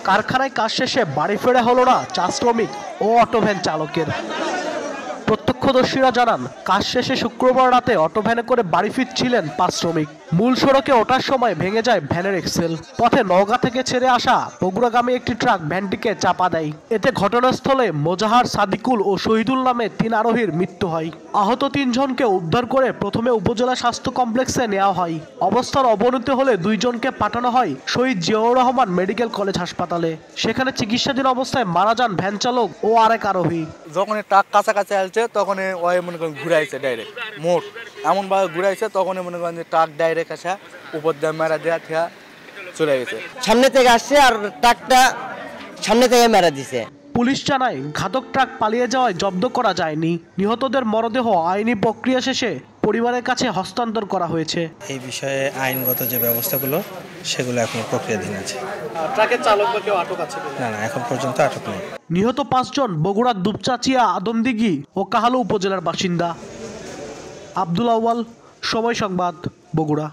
কারখানায় কাজ শেষে বাড়ি ফেরা হলো না চা শ্রমিক ও অটোভ্যান চালকের। প্রত্যক্ষদর্শীরা জানান, কাজ শেষে শুক্রবার রাতে অটোভ্যানে করে বাড়ি ফিরছিলেন 5 শ্রমিক। মূল সড়কে ওঠার সময় ভেঙে যায় ভ্যানের এক্সেল। পথে নওগাঁ থেকে ছেড়ে আসা বগুড়াগামী একটি ট্রাক ভ্যানটিকে চাপা দেয়। এতে ঘটনাস্থলে মোজাহার, সাদিকুল ও শহীদুল নামে 3 আরোহীর মৃত্যু হয়। আহত 3 জনকে উদ্ধার করে প্রথমে উপজেলা স্বাস্থ্য কমপ্লেক্সে নেওয়া হয়। অবস্থার অবনতি হলে 2 জনকে পাঠানো হয় শহীদ জিয়াউর রহমান মেডিকেল কলেজ হাসপাতালে। সেখানে চিকিৎসাধীন অবস্থায় মারা যান ভ্যান চালক ও আরেক আরোহী। যখন ট্রাক কাছাকাছি আসছে তখন ওই মনে করেন ঘুরাইছে ডাইরেক্ট মোট এমনভাবে ঘুরাইছে, তখন মনে করেন যে ট্রাক ডাইরেক্ট আসা উপর দিয়ে মেরা দেওয়া থেকে চলে গেছে। সামনে থেকে আসছে আর ট্রাকটা সামনে থেকে মেরা দিছে। পুলিশ জানায়, ঘাতক ট্রাক পালিয়ে যাওয়ায় জব্দ করা যায়নি। নিহতদের মরদেহ আইনি প্রক্রিয়া শেষে পরিবারের কাছে হস্তান্তর করা হয়েছে। এই বিষয়ে আইনগত যে ব্যবস্থাগুলো সেগুলো এখন প্রক্রিয়াধীন আছে। ট্রাকের চালক বা কেউ আটক আছে? না, এখন পর্যন্ত আটক নেই। নিহত 5 জন বগুড়ার দুপচাচিয়া, আদমদিঘি ও কাহালু উপজেলার বাসিন্দা। আব্দুল আউয়াল, সময় সংবাদ, বগুড়া।